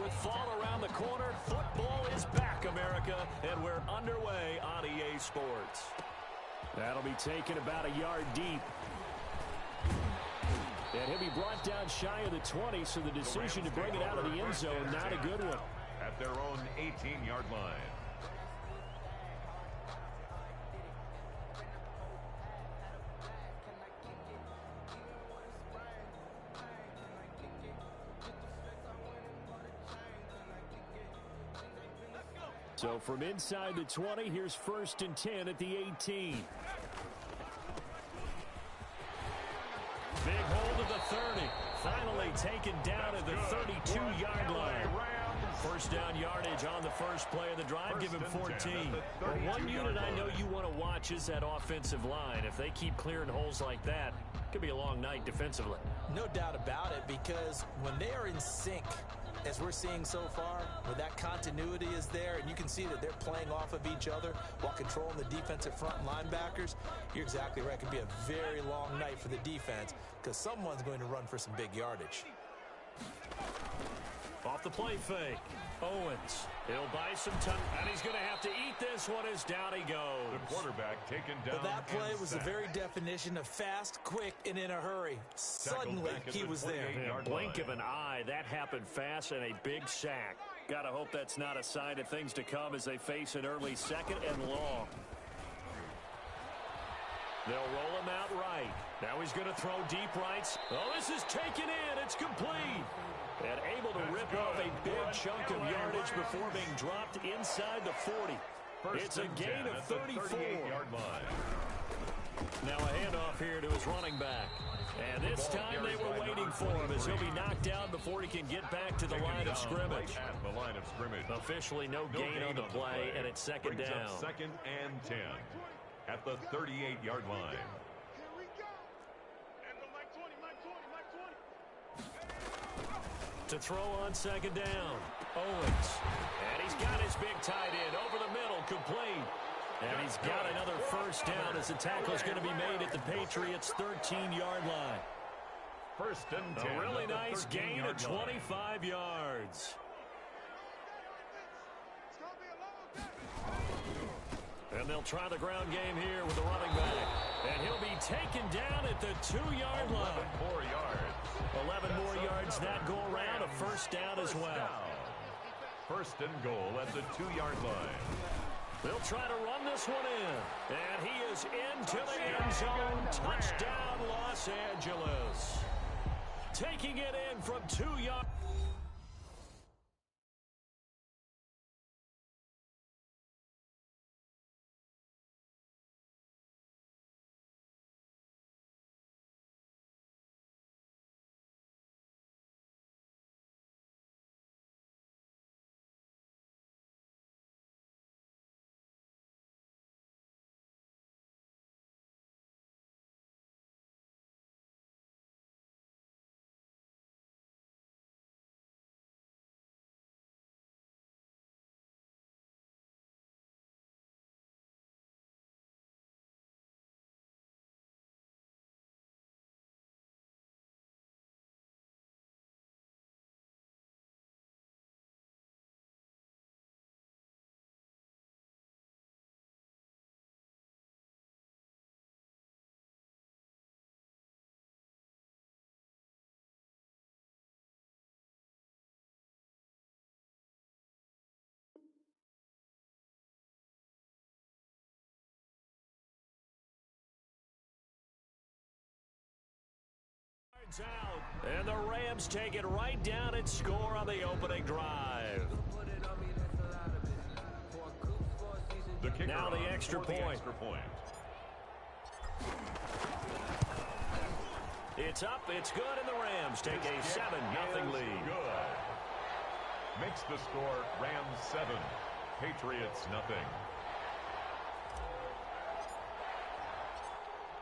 With fall around the corner, football is back, America, and we're underway on EA Sports. That'll be taken about a yard deep. And he'll be brought down shy of the 20, so the decision to bring it out of the end zone, not a good one. At their own 18-yard line. So from inside the 20, here's 1st and 10 at the 18. Big hold of the 30. Finally taken down at the 32-yard line. First down yardage on the first play of the drive. Give him 14. Well, one unit I know you want to watch is that offensive line. If they keep clearing holes like that, it could be a long night defensively. No doubt about it, because when they are in sync, as we're seeing so far, where that continuity is there, and you can see that they're playing off of each other while controlling the defensive front linebackers, you're exactly right. It could be a very long night for the defense because someone's going to run for some big yardage. Off the play fake. Owens. He'll buy some time, and he's going to have to eat this one as down he goes. The quarterback taken down. Well, that play was the very definition of fast, quick, and in a hurry. Suddenly, he was there. Blink of an eye. That happened fast and a big sack. Got to hope that's not a sign of things to come as they face an early 2nd and long. They'll roll him out right. Now he's going to throw deep rights. Oh, this is taken in. It's complete. And able to rip off a big chunk of yardage before being dropped inside the 40. It's a gain of 34. Now a handoff here to his running back. And this time they were waiting for him as he'll be knocked out before he can get back to the line of scrimmage. Officially no gain on the play, and it's 2nd down. 2nd and 10 at the 38-yard line. To throw on 2nd down. Owens. And he's got his big tight end over the middle, complete. And he's got another first down as the tackle is going to be made at the Patriots' 13-yard line. 1st and 10. A really nice gain of 25 yards. And they'll try the ground game here with the running back. And he'll be taken down at the 2-yard line. 11 more yards. 11 more yards that go around. A first down as well. 1st and goal at the 2-yard line. They'll try to run this one in. And he is into the end zone. Touchdown, Los Angeles. Taking it in from 2 yards. Out. And the Rams take it right down and score on the opening drive. Now the extra point. It's up, it's good, and the Rams take a 7-0 lead. Good. Makes the score Rams 7, Patriots nothing.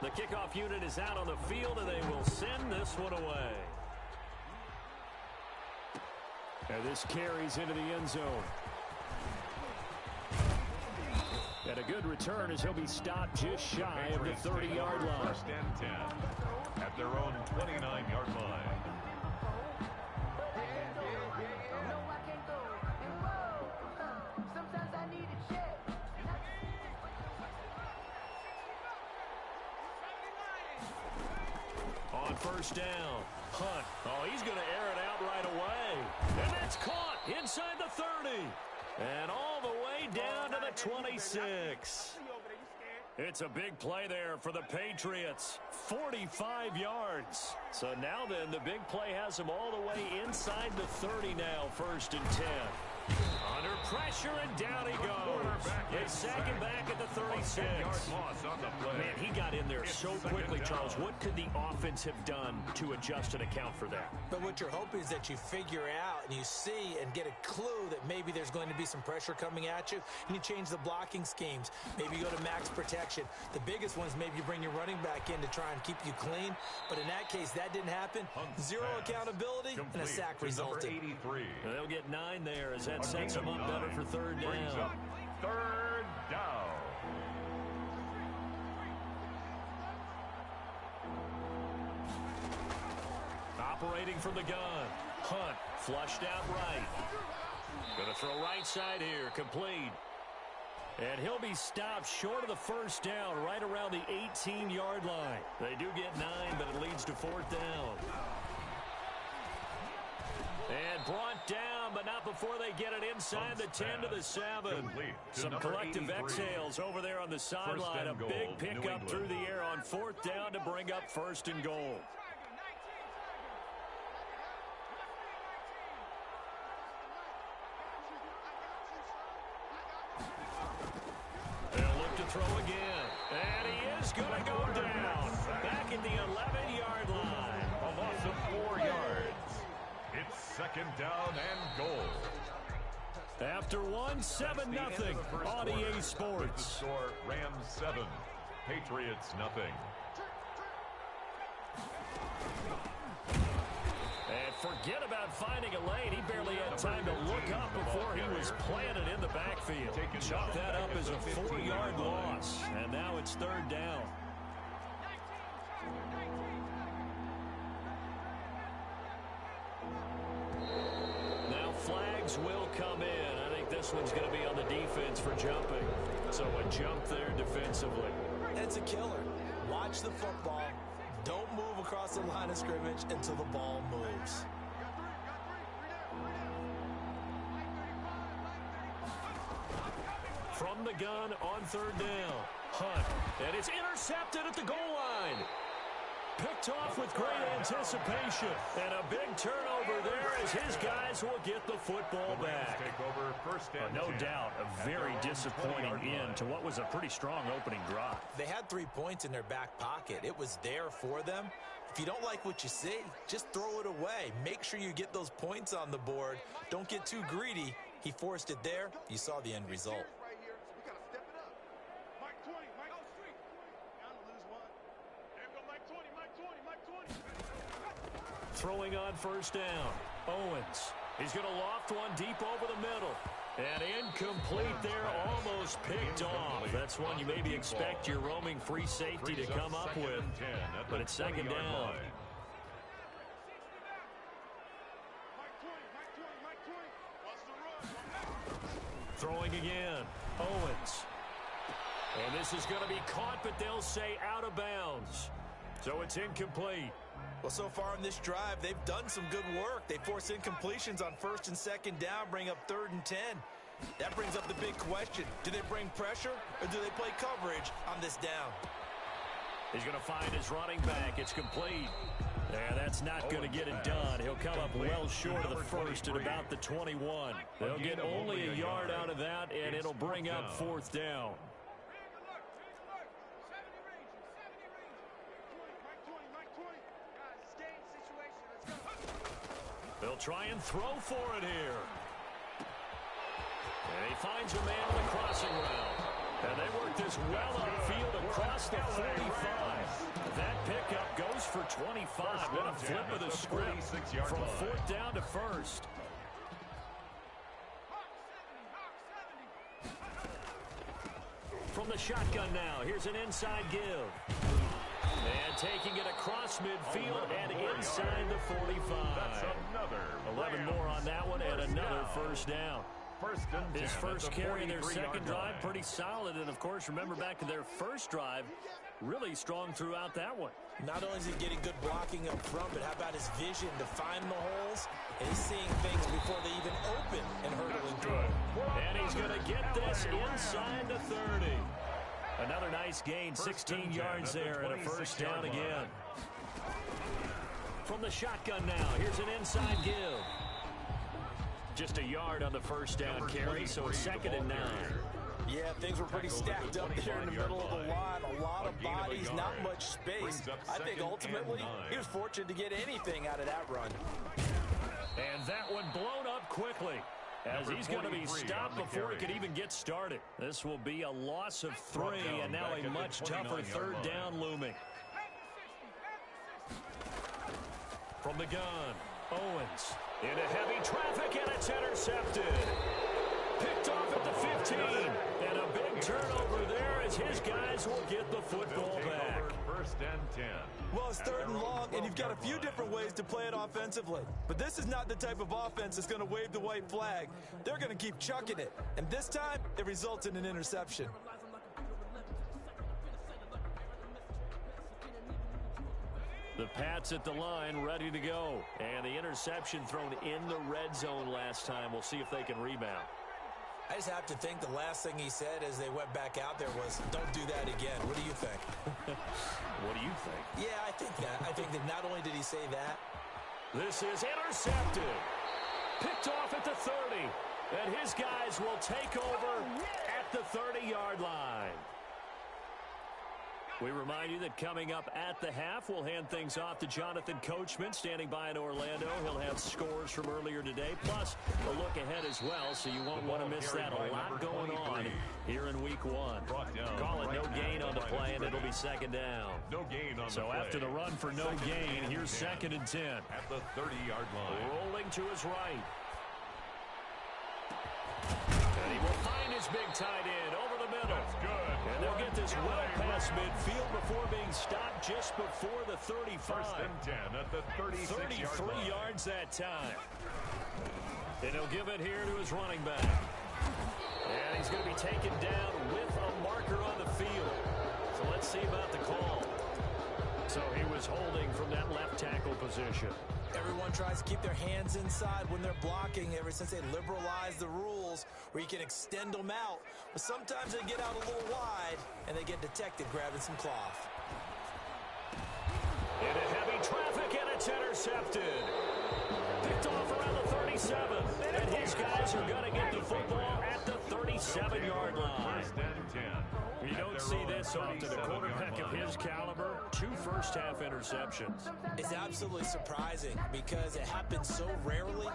The kickoff unit is out on the field, and they will send this one away. And this carries into the end zone. And a good return as he'll be stopped just shy of the 30-yard line. 1st and 10 at their own 29-yard line. On first down, Hunt. Oh, he's going to air it out right away. And that's caught inside the 30. And all the way down to the 26. It's a big play there for the Patriots. 45 yards. So now then, the big play has them all the way inside the 30 now, 1st and 10. Under pressure, and down he goes. They sack him back at the 36. Man, he got in there so quickly, Charles. What could the offense have done to adjust and account for that? But what you're hoping is that you figure out and you see and get a clue that maybe there's going to be some pressure coming at you, and you change the blocking schemes. Maybe you go to max protection. The biggest one is maybe you bring your running back in to try and keep you clean. But in that case, that didn't happen. Zero accountability, and a sack resulted. They'll get 9 there as that sets them up better for 3rd down. 3rd down. Operating from the gun. Hunt flushed out right. Going to throw right side here. Complete. And he'll be stopped short of the 1st down right around the 18-yard line. They do get 9, but it leads to 4th down. And brought down, but not before they get it inside the 10 to the 7. Some collective exhales over there on the sideline. A big pickup through the air on 4th down to bring up 1st and goal. They'll look to throw again. And he is going to go down. Back at the 11-yard line. A loss of 4 yards. It's 2nd down and goal. After 7-0 on EA Sports. The score, Rams 7, Patriots nothing. And forget about finding a lane. He barely had time to look up before he was planted in the backfield. Chalk that up as a 4-yard loss. And now it's 3rd down. Now flags will come in. I think this one's going to be on the defense for jumping. So a jump there defensively. It's a killer. Watch the football. Don't move across the line of scrimmage until the ball moves. From the gun on 3rd down. Hunt. And it's intercepted at the goal line. Picked off with great anticipation. And a big turnover there as his guys will get the football back. No doubt, a very disappointing end to what was a pretty strong opening drive. They had 3 points in their back pocket. It was there for them. If you don't like what you see, just throw it away. Make sure you get those points on the board. Don't get too greedy. He forced it there. You saw the end result. Throwing on 1st down. Owens. He's going to loft one deep over the middle. And incomplete there, almost picked off. That's one you maybe expect your roaming free safety to come up with. But it's 2nd down. Throwing again. Owens. And this is going to be caught, but they'll say out of bounds. So it's incomplete. Well, so far in this drive, they've done some good work. They force incompletions on 1st and 2nd down, bring up 3rd and 10. That brings up the big question. Do they bring pressure or do they play coverage on this down? He's going to find his running back. It's complete. Yeah, that's not going to get it done. He'll come up well short of the 1st at about the 21. They'll get only a yard out of that, and it'll bring up 4th down. They'll try and throw for it here. And he finds a man on the crossing route. And they work this well upfield across the 45. That pickup goes for 25. What a flip of the script from 4th down to 1st. From the shotgun now, here's an inside give. And taking it across midfield and inside the 45. That's another 11 more on that one and another 1st down. His first carry in their 2nd drive, pretty solid. And, of course, remember back to their 1st drive, really strong throughout that one. Not only is he getting good blocking up front, but how about his vision to find the holes? And he's seeing things before they even open and hurdling through. And he's going to get this inside the 30. Another nice gain, 16 yards there, and a first down again. From the shotgun now, here's an inside give. Just a yard on the first down carry, so it's 2nd and 9. Yeah, things were pretty stacked up there in the middle of the line. A lot of bodies, not much space. I think ultimately he was fortunate to get anything out of that run. And that one blown up quickly, as he's going to be stopped before he could even get started. This will be a loss of 3, and now a much tougher 3rd down looming. From the gun, Owens into heavy traffic, and it's intercepted. Picked off at the 15, and a big turnover there as his guys will get the football back. 1st and 10. Well, it's 3rd and long, and you've got a few different ways to play it offensively. But this is not the type of offense that's going to wave the white flag. They're going to keep chucking it. And this time, it results in an interception. The Pats at the line, ready to go. And the interception thrown in the red zone last time. We'll see if they can rebound. I just have to think the last thing he said as they went back out there was, don't do that again. What do you think? What do you think? Yeah, I think that. I think that not only did he say that. This is intercepted. Picked off at the 30. And his guys will take over at the 30-yard line. We remind you that coming up at the half, we'll hand things off to Jonathan Coachman, standing by in Orlando. He'll have scores from earlier today, plus a look ahead as well, so you won't want to miss that. A lot going on here in Week 1. Call it no gain on the play, and it'll be 2nd down. No gain on the play. So after the run for no gain, here's 2nd and 10. At the 30-yard line. Rolling to his right. And he will find his big tight end over the middle. That's good. And they'll get this well past midfield before being stopped just before the 35. 1st and 10 at the 36-yard line. 33 yards that time. And he'll give it here to his running back. And he's going to be taken down with a marker on the field. So let's see about the call. So he was holding from that left tackle position. Everyone tries to keep their hands inside when they're blocking ever since they liberalized the rules where you can extend them out. But sometimes they get out a little wide and they get detected grabbing some cloth. Into heavy traffic, and it's intercepted. Picked off around the 37. And his guys are going to get the football at the 37-yard line. 1st and 10. You don't see this often. A quarterback of his caliber, 2 first-half interceptions. It's absolutely surprising because it happens so rarely.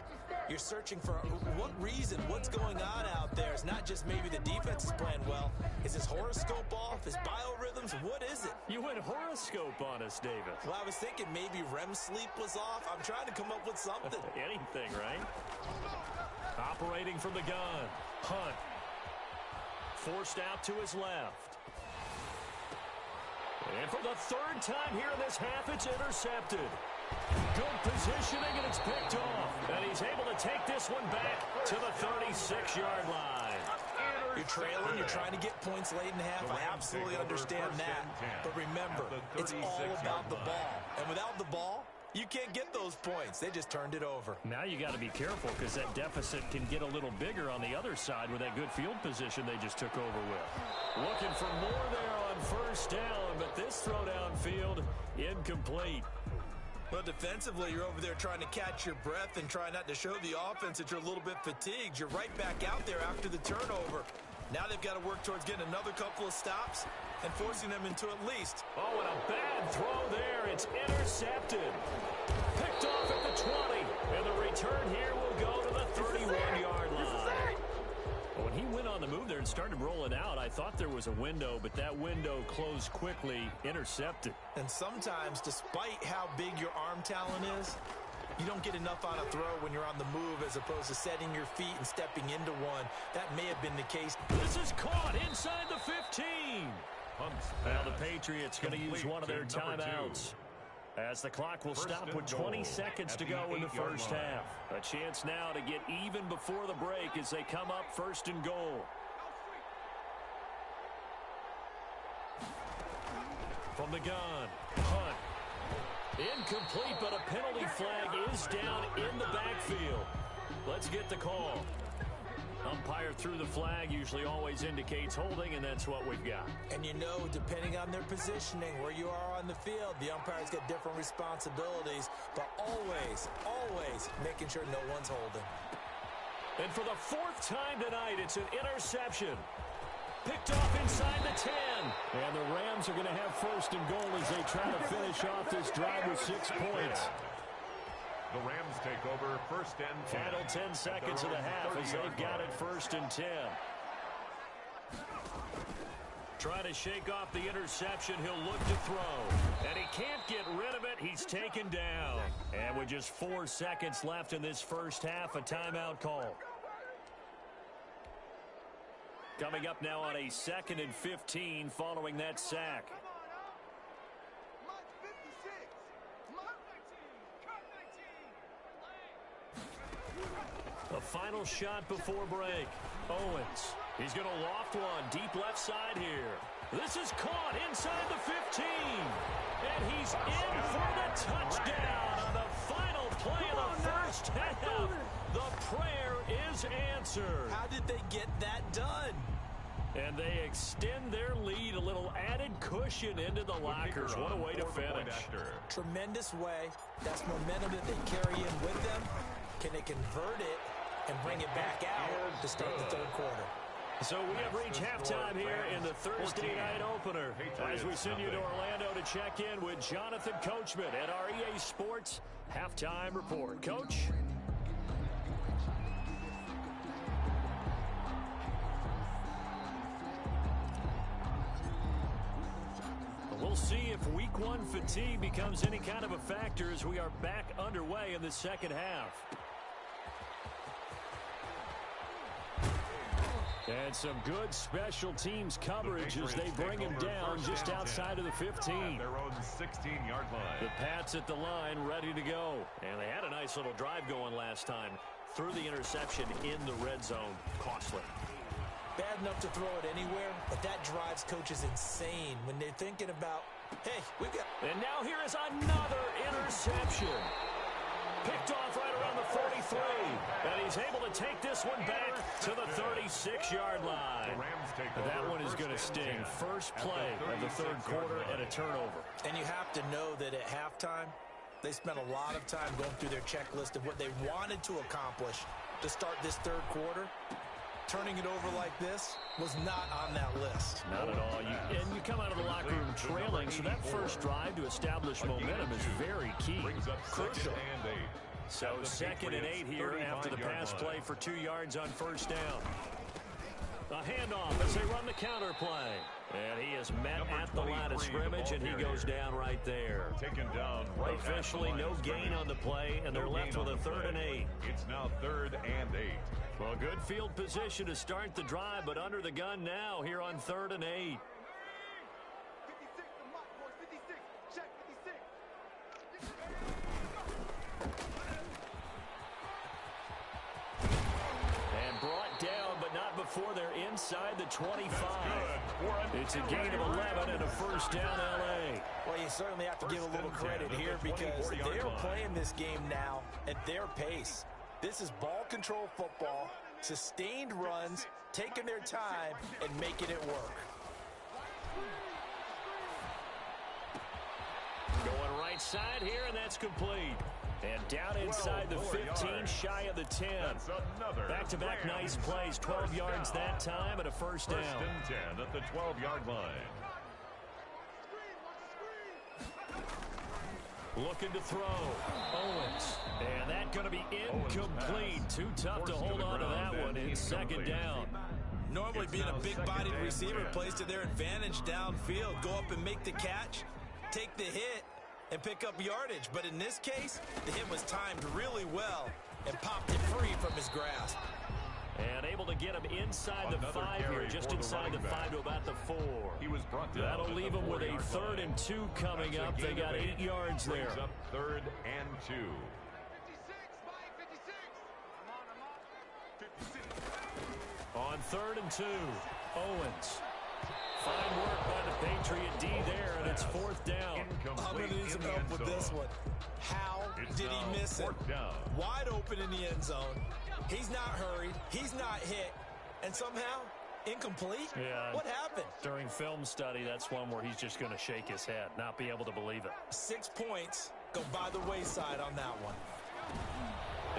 You're searching for what reason, what's going on out there. It's not just maybe the defense is playing well. Is his horoscope off? His biorhythms? What is it? You went horoscope on us, Davis. Well, I was thinking maybe REM sleep was off. I'm trying to come up with something. Anything, right? Operating from the gun. Hunt. Forced out to his left. And for the 3rd time here in this half, it's intercepted. Good positioning, and it's picked off. And he's able to take this one back to the 36-yard line. You're trailing, you're trying to get points late in the half. I absolutely understand that. But remember, it's all about the ball. And without the ball, you can't get those points. They just turned it over. Now you got to be careful because that deficit can get a little bigger on the other side with that good field position they just took over with. Looking for more there on 1st down, but this throw downfield incomplete. Well, defensively, you're over there trying to catch your breath and try not to show the offense that you're a little bit fatigued. You're right back out there after the turnover. Now they've got to work towards getting another couple of stops and forcing them into at least. Oh, and a bad throw there. It's intercepted. Picked off at the 20. And the return here will go to the 31-yard line. When he went on the move there and started rolling out, I thought there was a window, but that window closed quickly, intercepted. And sometimes, despite how big your arm talent is, you don't get enough on a throw when you're on the move as opposed to setting your feet and stepping into one. That may have been the case. This is caught inside the 15. Now the Patriots going to use one of their timeouts, as the clock will stop with 20 seconds to go in the first half. A chance now to get even before the break as they come up 1st and goal. From the gun. Hunt. Incomplete, but a penalty flag is down in the backfield. Let's get the call. Umpire threw the flag, usually always indicates holding, and that's what we've got. And you know, depending on their positioning, where you are on the field, the umpire's got different responsibilities, but always, always making sure no one's holding. And for the fourth time tonight, it's an interception. Picked off inside the 10. And the Rams are going to have first and goal as they try to finish off this drive with 6 points. The Rams take over first and 10. Final 10 seconds of the half as they've got it first and 10. Trying to shake off the interception, he'll look to throw. And he can't get rid of it. He's taken down. And with just 4 seconds left in this first half, a timeout call. Coming up now on a 2nd and 15 following that sack. A final shot before break. Owens. He's going to loft one deep left side here. This is caught inside the 15. And he's in for the touchdown on the final play of the first half. The prayer is answered. How did they get that done? And they extend their lead, a little added cushion into the lockers. What a way to finish. Tremendous way. That's momentum that they carry in with them. Can they convert it and bring it back out to start the third quarter? So we have reached halftime here in the Thursday night opener. As we send you to Orlando to check in with Jonathan Coachman at our EA Sports Halftime Report. Coach? We'll see if week 1 fatigue becomes any kind of a factor as we are back underway in the second half. And some good special teams coverage as they bring him down just outside of the 15. Their own 16-yard line. The Pats at the line ready to go. And they had a nice little drive going last time. Threw the interception in the red zone. Costly. Bad enough to throw it anywhere, but that drives coaches insane when they're thinking about, hey, we've got... And now here is another interception. Picked off right around the 43. And he's able to take this one back to the 36-yard line. That one is going to sting. First play of the third quarter and a turnover. And you have to know that at halftime, they spent a lot of time going through their checklist of what they wanted to accomplish to start this third quarter. Turning it over like this was not on that list. Not at all. And you come out of the locker room trailing, so that first drive to establish momentum is very key. Crucial. So 2nd and 8 here after the pass play for 2 yards on first down. A handoff as they run the counter play. And he is met at the line of scrimmage, and he goes down right there. Taken down right. Officially no gain on the play, and they're left with a 3rd and 8. It's now 3rd and 8. Well, good field position to start the drive, but under the gun now here on 3rd and 8. And brought down, but not before they're inside the 25. It's a gain of 11 and a first down, L.A. Well, you certainly have to give a little credit here because they're playing this game now at their pace. This is ball control football, sustained runs, taking their time, and making it work. Going right side here, and that's complete. And down inside the 15, shy of the 10. Back-to-back nice plays, 12 yards that time, and a first down. First and 10 at the 12-yard line. Looking to throw. Owens. And that going to be incomplete. Too tough to hold on to that one in 2nd down. Normally being a big-bodied receiver plays to their advantage downfield. Go up and make the catch, take the hit, and pick up yardage. But in this case, the hit was timed really well and popped it free from his grasp. And able to get him inside the 5 here, just inside the 5 to about the 4. He was brought down. That'll leave him with a 3rd and 2 coming up. They got 8 yards there. 3rd and 2. On 3rd and 2, Owens Fine work by the Patriot D there, and it's fourth down. I'm going to need some help with this one. How did he miss it? Wide open in the end zone. He's not hurried. He's not hit. And somehow, incomplete? Yeah. What happened? During film study, that's one where he's just going to shake his head, not be able to believe it. 6 points go by the wayside on that one.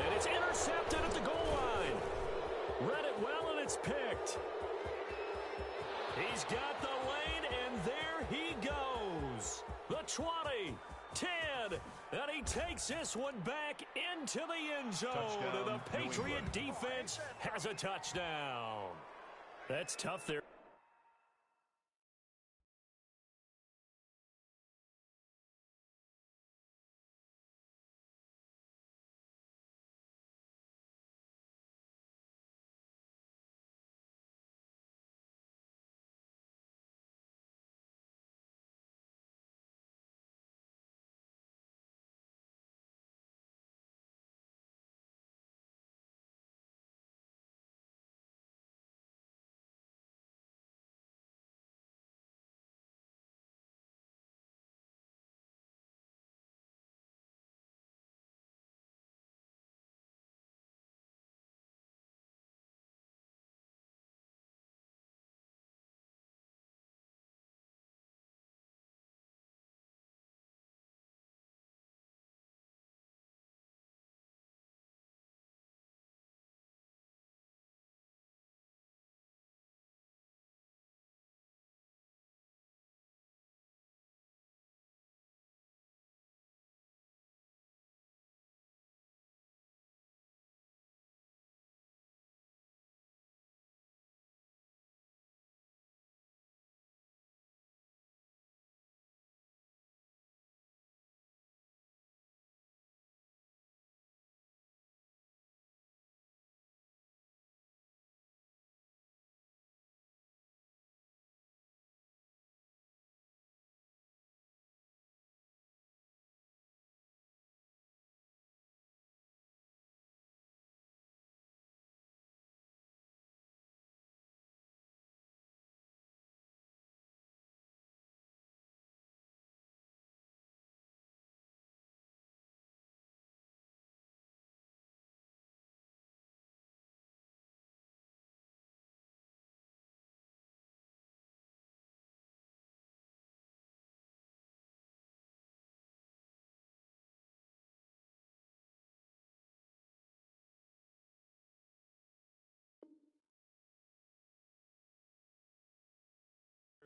And it's intercepted at the goal line. Read it well, and it's picked. He's got the lane, and there he goes. The 20, 10, and he takes this one back into the end zone. And the Patriot defense has a touchdown. That's tough there.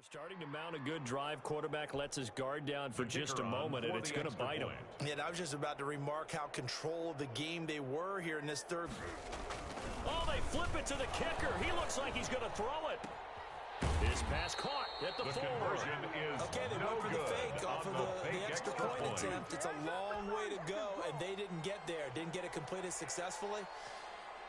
Starting to mount a good drive. Quarterback lets his guard down for just a moment, and it's going to bite him. Yeah, I was just about to remark how control of the game they were here in this third. Oh, they flip it to the kicker. He looks like he's going to throw it. His pass caught at the 4. Conversion is okay, they went for the fake off of the extra point attempt. It's a long way to go, and they didn't get there. Didn't get it completed successfully.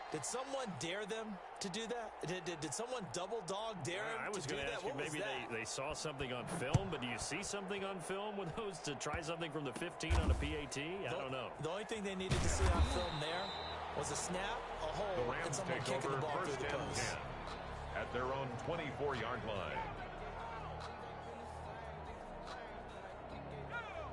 Did someone dare them to do that? Did someone double dog dare them to do that? I was going to ask you, maybe they saw something on film, but do you see something on film with those to try something from the 15 on a PAT? I don't know. The only thing they needed to see on film there was a snap, a hole, and someone kicking the ball through the post. At their own 24-yard line.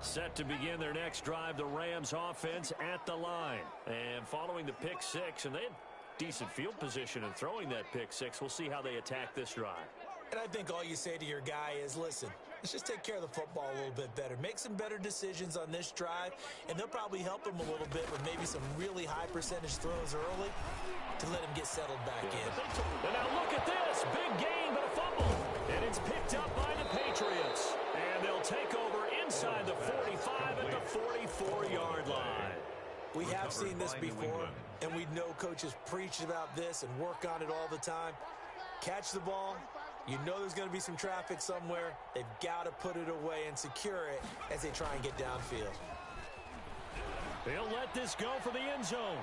Set to begin their next drive, the Rams offense at the line. And following the pick 6, and they had decent field position in throwing that pick 6. We'll see how they attack this drive. And I think all you say to your guy is, listen, let's just take care of the football a little bit better. Make some better decisions on this drive, and they'll probably help him a little bit with maybe some really high percentage throws early to let him get settled back in. And now look at this. Big gain, but a fumble. And it's picked up by the Patriots. And they'll take over inside the 45 at the 44-yard line. We have seen this before, and we know coaches preach about this and work on it all the time. Catch the ball. You know there's going to be some traffic somewhere. They've got to put it away and secure it as they try and get downfield. They'll let this go for the end zone.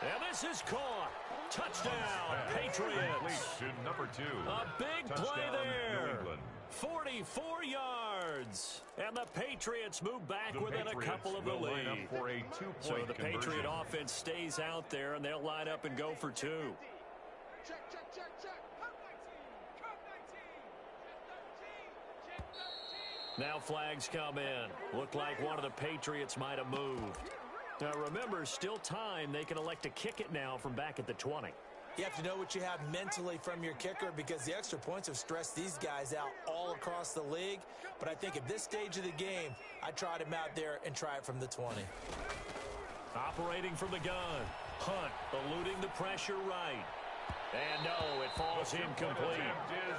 And this is caught. Touchdown, Patriots. Number 2. A big play there. 44 yards. And the Patriots move back within a couple of the lead. So the Patriot offense stays out there, and they'll line up and go for 2. Now flags come in. Looked like one of the Patriots might have moved. Now remember, still time. They can elect to kick it now from back at the 20. You have to know what you have mentally from your kicker because the extra points have stressed these guys out all across the league. But I think at this stage of the game, I tried him out there and try it from the 20. Operating from the gun. Hunt eluding the pressure right. And no, it falls incomplete.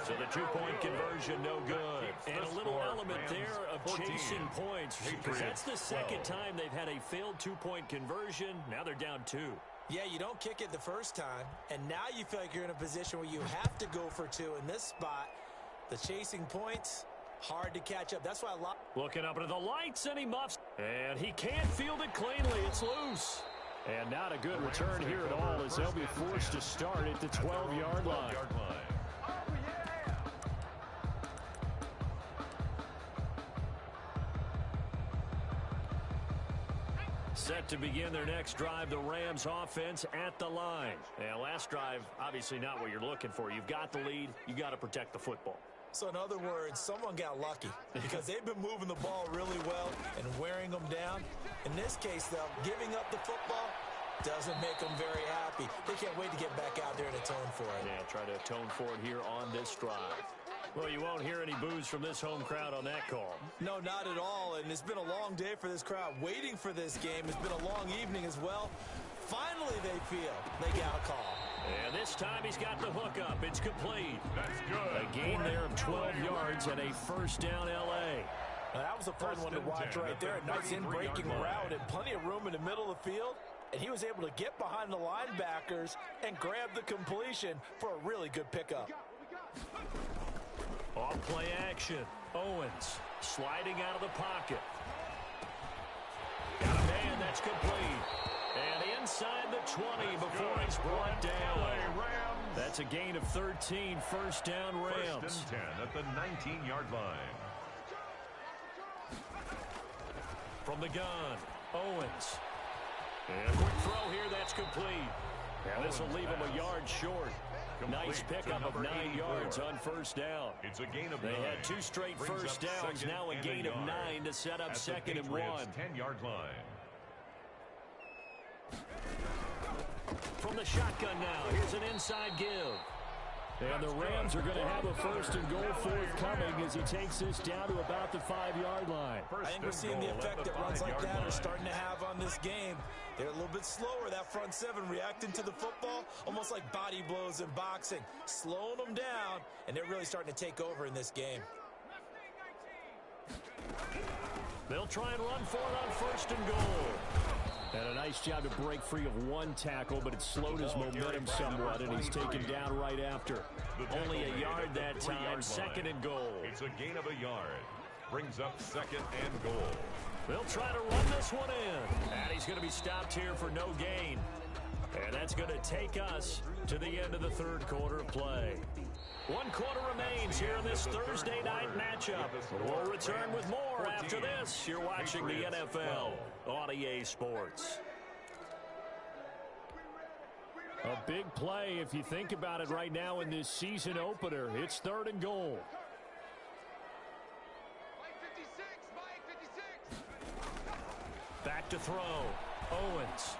So the two-point conversion no good. And a little element there of chasing points because that's the second time they've had a failed two-point conversion. Now they're down 2. Yeah, you don't kick it the first time, and now you feel like you're in a position where you have to go for 2 in this spot. The chasing points, hard to catch up. That's why a lot. Looking up into the lights, and he muffs. And he can't field it cleanly. It's loose. And not a good return here at all as they'll be forced to start at the 12-yard line. Set to begin their next drive, the Rams offense at the line. And last drive, obviously not what you're looking for. You've got the lead. You got to protect the football. So in other words, someone got lucky because they've been moving the ball really well and wearing them down. In this case, though, giving up the football doesn't make them very happy. They can't wait to get back out there and atone for it. Yeah, try to atone for it here on this drive. Well, you won't hear any boos from this home crowd on that call. No, not at all, and it's been a long day for this crowd. Waiting for this game. It's been a long evening as well. Finally, they feel they got a call. And this time he's got the hook up. It's complete. That's good. A gain there of 12 yards and a first down L.A. Now, that was a fun one to watch right there. A nice in-breaking route and plenty of room in the middle of the field. And he was able to get behind the linebackers and grab the completion for a really good pickup. Off play action. Owens sliding out of the pocket. Got a man, that's complete. And inside the 20 before he's brought down. That's a gain of 13, first down Rams. First and 10 at the 19-yard line. From the gun, Owens. And a quick throw here, that's complete. And this will leave him a yard short. Nice pickup of 9 yards on first down. It's a gain of 9. They had 2 straight first downs, now a gain of 9 to set up second and 1. 10-yard line. From the shotgun now, here's an inside give. And the Rams are going to have a first and goal forthcoming as he takes this down to about the 5-yard line. I think we're seeing the effect that runs like that are starting to have on this game. They're a little bit slower, that front seven reacting to the football, almost like body blows in boxing, slowing them down, and they're really starting to take over in this game. They'll try and run for it on first and goal. And a nice job to break free of one tackle, but it slowed his momentum somewhat, and he's taken down right after. Only a yard that time, second and goal. It's a gain of a yard. Brings up second and goal. They'll try to run this one in. And he's going to be stopped here for no gain. And that's going to take us to the end of the third quarter of play. 1 quarter remains here in this Thursday night matchup. We'll return with more after this. You're watching the NFL on EA Sports. A big play if you think about it right now in this season opener. It's third and goal. Back to throw. Owens.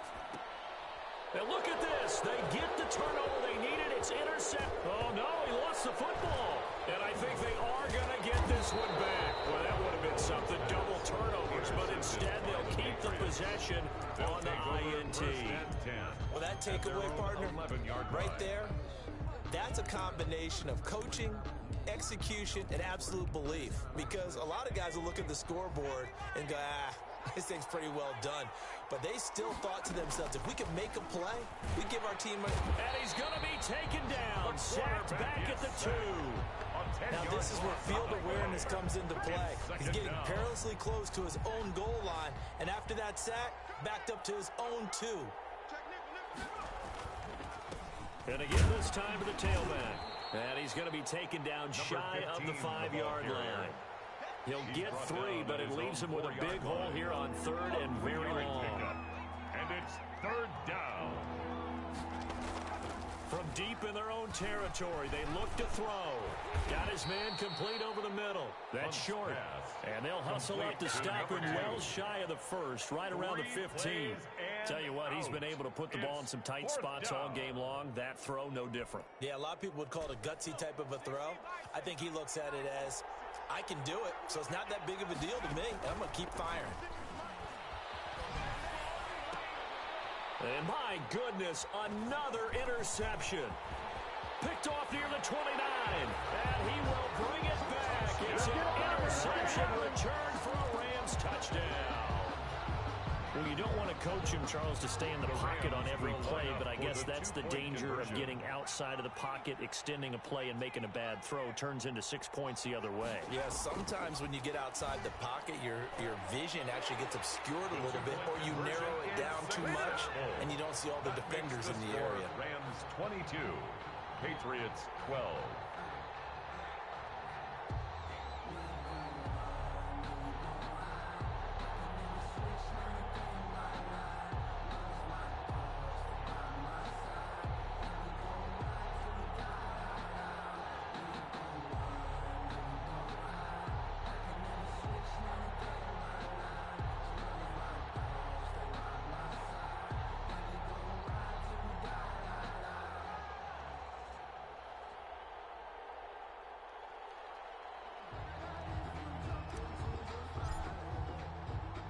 And look at this. They get the turnover they needed. It's intercept. Oh, no, he lost the football. And I think they are going to get this one back. Well, that would have been something, double turnovers. But instead, they'll keep the possession on the INT. Well, that takeaway, partner, right there, that's a combination of coaching, execution, and absolute belief. Because a lot of guys will look at the scoreboard and go, this thing's pretty well done. But they still thought to themselves, if we can make a play, we give our team a... And he's going to be taken down, sacked back at the 2. Now this is where field awareness comes into play. He's getting perilously close to his own goal line, and after that sack, backed up to his own 2. And again this time to the tailback. And he's going to be taken down shy of the 5-yard line. He'll get 3, but it leaves him with a big hole here on third and very long. And it's third down. From deep in their own territory, they look to throw. Got his man complete over the middle. That's short. And they'll hustle up to stop him well shy of the first, right around the 15. Tell you what, he's been able to put the ball in some tight spots all game long. That throw, no different. Yeah, a lot of people would call it a gutsy type of a throw. I think he looks at it as, I can do it, so it's not that big of a deal to me. I'm going to keep firing. And my goodness, another interception. Picked off near the 29. And he will bring it back. It's an interception return for a Rams touchdown. Well, you don't want to coach him, Charles, to stay in the pocket on every play, but I guess that's the danger of getting outside of the pocket, extending a play, and making a bad throw. Turns into 6 points the other way. Yeah, sometimes when you get outside the pocket, your vision actually gets obscured a little bit, or you narrow it down too much, and you don't see all the defenders in the area. Rams 22, Patriots 12.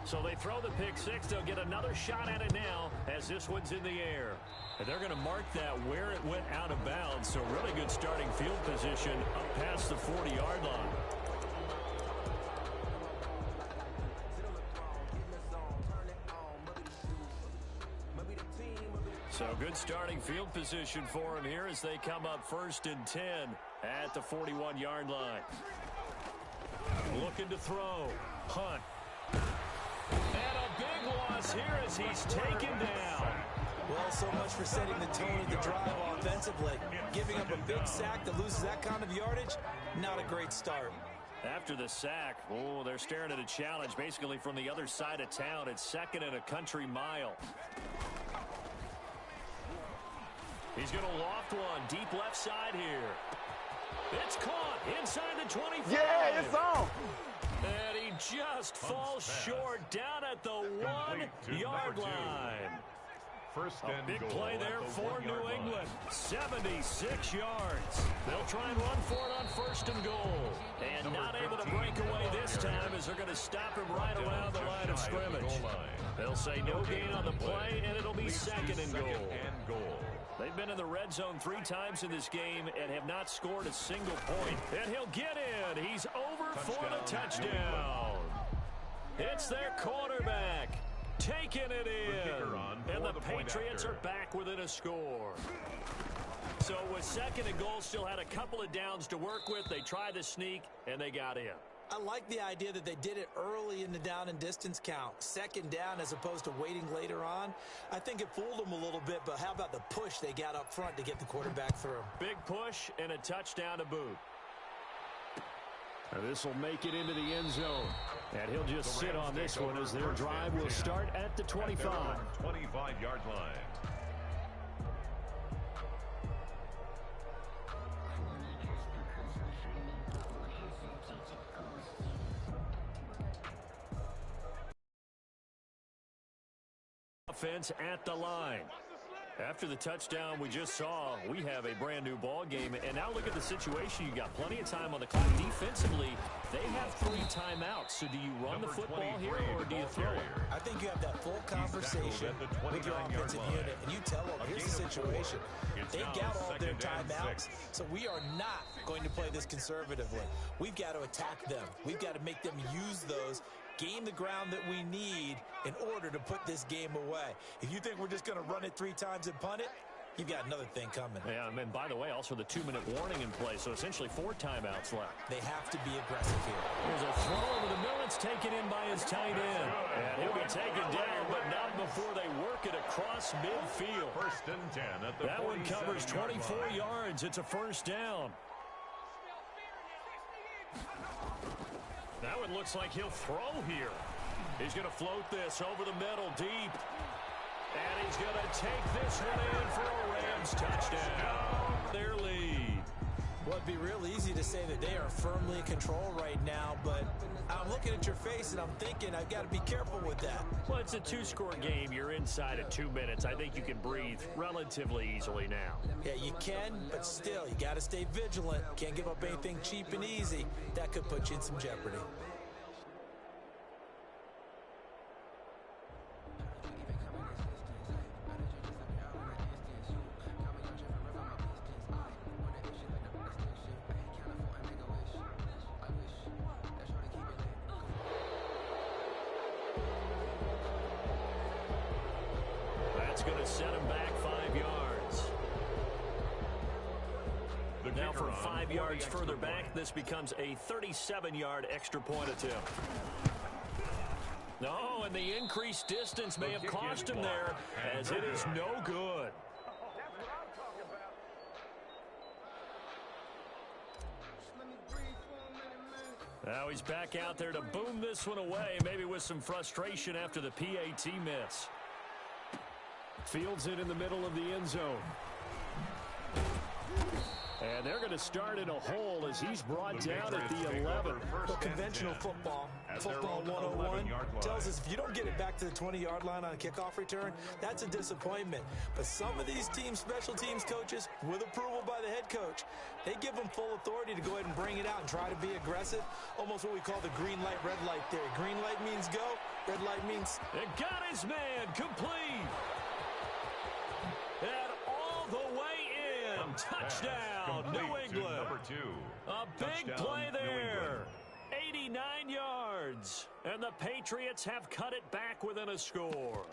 So they throw the pick six. They'll get another shot at it now as this one's in the air. And they're going to mark that where it went out of bounds. So really good starting field position up past the 40-yard line. So good starting field position for him here as they come up 1st and 10 at the 41-yard line. Looking to throw. Hunt. And a big loss here as he's taken down. Well, so much for setting the tone of the drive offensively. Giving up a big sack that loses that kind of yardage, not a great start. After the sack, oh, they're staring at a challenge basically from the other side of town. It's 2nd and a country mile. He's going to loft one deep left side here. It's caught inside the 25. Yeah, it's on. And he just falls short down at the 1-yard line. A big play there for New England. 76 yards. They'll try and run for it on 1st and goal. And not able to break away this time as they're going to stop him right around the line of scrimmage. They'll say no gain on the play, and it'll be 2nd and goal. They've been in the red zone 3 times in this game and have not scored a single point. And he'll get in. He's over for the touchdown. It's their quarterback taking it in. And the Patriots are back within a score. So with 2nd and goal, still had a couple of downs to work with. They tried to sneak, and they got in. I like the idea that they did it early in the down and distance count. 2nd down as opposed to waiting later on. I think it fooled them a little bit, but how about the push they got up front to get the quarterback through? Big push and a touchdown to boot. This will make it into the end zone. And he'll just sit on this one as their drive will start at the 25. 25-yard line. Offense at the line. After the touchdown we just saw, we have a brand new ball game. And now look at the situation. You got plenty of time on the clock. Defensively, they have 3 timeouts. So do you run the football here or do you throw it? I think you have that full conversation with your offensive unit, and you tell them, here's the situation. They got all their timeouts, so we are not going to play this conservatively. We've got to attack them. We've got to make them use those, gain the ground that we need in order to put this game away. If you think we're just going to run it 3 times and punt it, you've got another thing coming. Yeah, and by the way, also the 2-minute warning in play, so essentially 4 timeouts left. They have to be aggressive here. There's a throw over the middle. It's taken in by his tight end. And he'll be taken down, but not before they work it across midfield. 1st and 10 at the that one covers 24 yards. It's a 1st down. That one looks like he'll throw here. He's going to float this over the middle deep. And he's going to take this one in for a Rams touchdown. Their lead. Well, it'd be real easy to say that they are firmly in control right now, but I'm looking at your face and I'm thinking I've got to be careful with that. Well, it's a two-score game. You're inside at 2 minutes. I think you can breathe relatively easily now. Yeah, you can, but still, you got to stay vigilant. Can't give up anything cheap and easy. That could put you in some jeopardy. That's going to set him back 5 yards. Now from 5 yards further back, this becomes a 37-yard extra point attempt. No, and the increased distance may have cost him there, as it is no good. Now he's back out there to boom this one away, maybe with some frustration after the PAT miss. Fields it in the middle of the end zone. And they're going to start in a hole as he's brought down at the 11. Well, conventional football 101, tells us if you don't get it back to the 20-yard line on a kickoff return, that's a disappointment. But some of these teams, special teams coaches, with approval by the head coach, they give them full authority to go ahead and bring it out and try to be aggressive. Almost what we call the green light, red light theory. Green light means go, red light means... It got his man complete. And all the way in. Touchdown, New England. Number 2. A big play there. 89 yards. And the Patriots have cut it back within a score.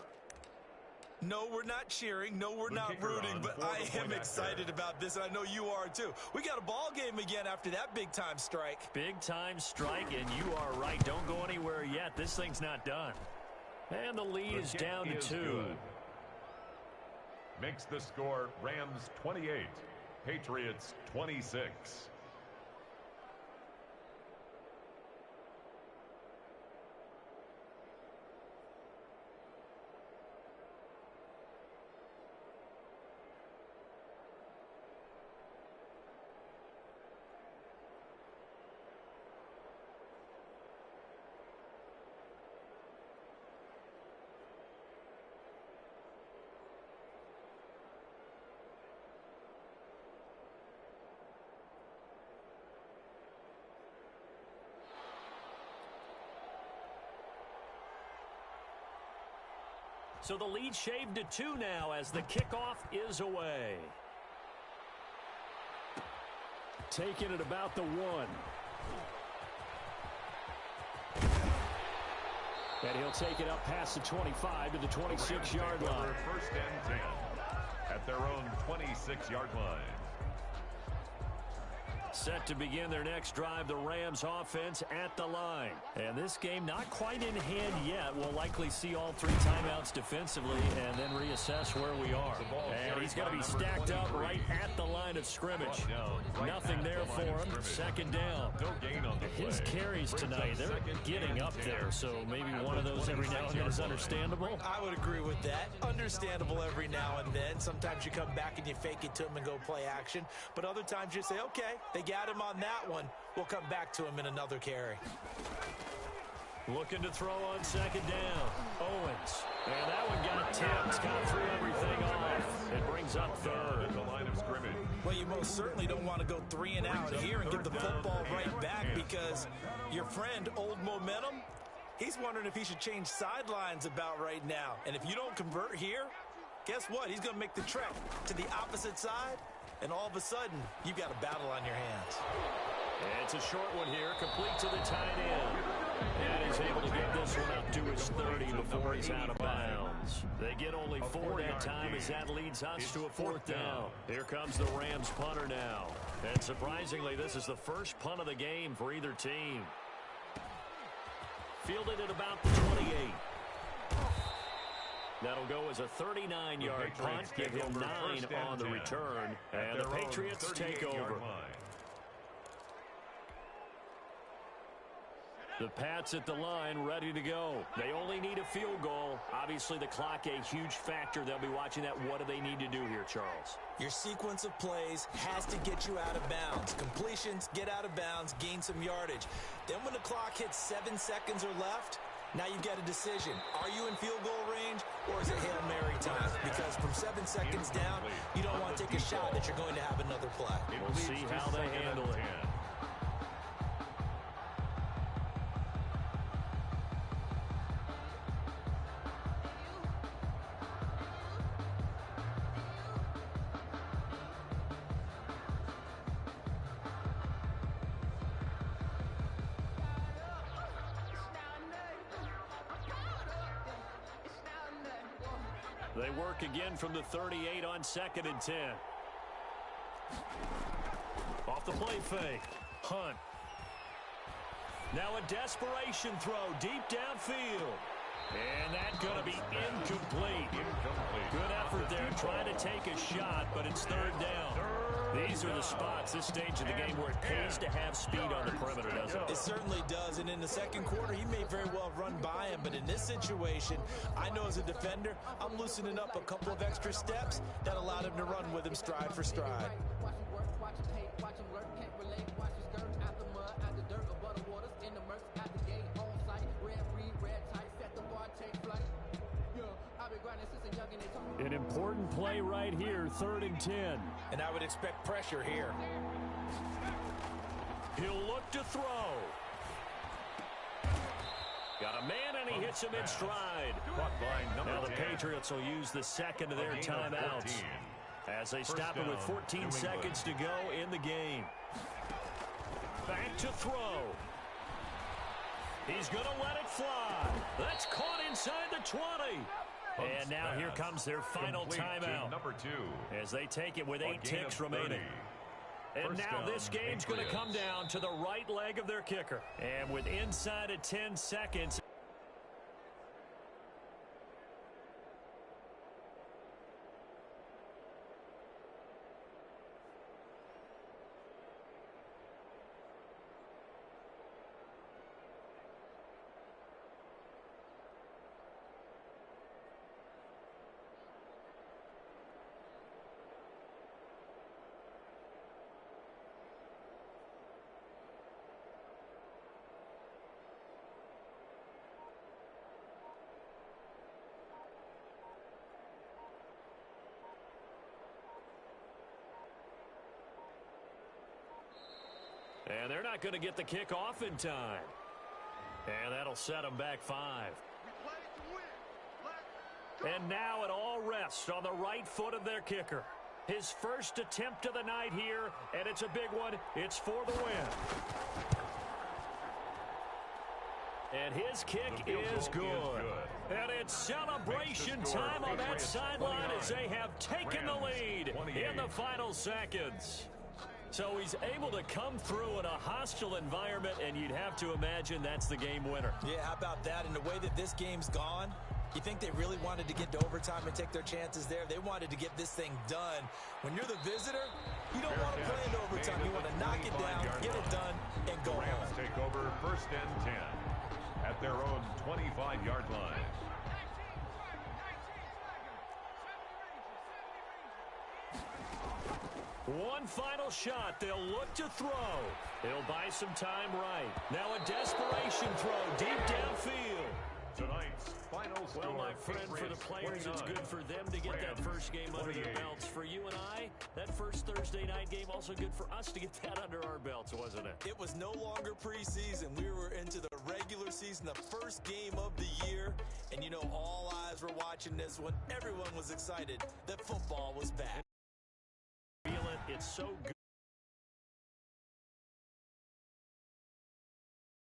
No, we're not cheering. No, we're not rooting, but I am excited about this, and I know you are too. We got a ball game again after that big-time strike. Big-time strike, and you are right. Don't go anywhere yet. This thing's not done. And the lead is down to 2. Good. Makes the score Rams 28, Patriots 26. So the lead shaved to 2 now as the kickoff is away. Taking it about the 1. And he'll take it up past the 25 to the 26-yard line. First and 10 at their own 26-yard line. Set to begin their next drive, the Rams offense at the line. And this game not quite in hand yet. We'll likely see all 3 timeouts defensively and then reassess where we are. And he's going to be stacked up right at the line of scrimmage. Nothing there for him. Second down. His carries tonight, they're getting up there. So maybe one of those every now and then is understandable. I would agree with that. Understandable every now and then. Sometimes you come back and you fake it to him and go play action. But other times you say, okay, they got him on that one. We'll come back to him in another carry. Looking to throw on second down. Owens. And that one got tipped. Kind of threw everything off. It brings up third. At the line of scrimmage. Well, you most certainly don't want to go 3 and out here and get the football right back because your friend, Old Momentum, he's wondering if he should change sidelines about right now. And if you don't convert here, guess what? He's going to make the trek to the opposite side. And all of a sudden, you've got a battle on your hands. It's a short one here, complete to the tight end. And he's able to get this one up to his 30 before he's out of bounds. They get only 4 that time as that leads us to a 4th down. Here comes the Rams punter now. And surprisingly, this is the first punt of the game for either team. Fielded at about the 28. That'll go as a 39-yard punt, give him 9 on the return, and the Patriots take over. The Pats at the line, ready to go. They only need a field goal. Obviously, the clock a huge factor. They'll be watching that. What do they need to do here, Charles? Your sequence of plays has to get you out of bounds. Completions, get out of bounds, gain some yardage. Then when the clock hits 7 seconds or left, now you've got a decision. Are you in field goal range, or is it Hail Mary time? Because from 7 seconds down, you don't want to take a shot that you're going to have another play. We'll see how they handle it. They work again from the 38 on 2nd and 10. Off the play fake. Hunt. Now a desperation throw deep downfield. And that's going to be incomplete. Good effort there trying to take a shot, but it's 3rd down. These are the spots, this stage of the game, where it pays to have speed on the perimeter, doesn't it? It certainly does, and in the second quarter, he may very well have run by him, but in this situation, I know as a defender, I'm loosening up a couple of extra steps that allowed him to run with him stride for stride. An important play right here, 3rd and 10. And I would expect pressure here. He'll look to throw. Got a man, and he hits him in stride. Now the Patriots will use the second of their timeouts as they stop it with 14 seconds to go in the game. Back to throw. He's going to let it fly. That's caught inside the 20. And now here comes their final timeout. Number 2. As they take it with 8 ticks remaining. And now this game's going to come down to the right leg of their kicker. And with inside of 10 seconds. And they're not going to get the kick off in time. And that'll set them back 5. And now it all rests on the right foot of their kicker. His first attempt of the night here, and it's a big one. It's for the win. And his kick is good. And it's celebration time on that sideline as they have taken the lead in the final seconds. So he's able to come through in a hostile environment, and you'd have to imagine that's the game winner. Yeah, how about that? And the way that this game's gone, you think they really wanted to get to overtime and take their chances there? They wanted to get this thing done. When you're the visitor, you don't want to play into overtime. You want to knock it down, get it done, and go home. Take over 1st and 10 at their own 25-yard line. One final shot. They'll look to throw. They'll buy some time right. Now a desperation throw deep downfield. Tonight's final score. Well, my friend, for the players, it's good for them to get that first game under their belts. For you and I, that first Thursday night game, also good for us to get that under our belts, wasn't it? It was no longer preseason. We were into the regular season, the first game of the year. And, you know, all eyes were watching this one. Everyone was excited that football was back. It's so good.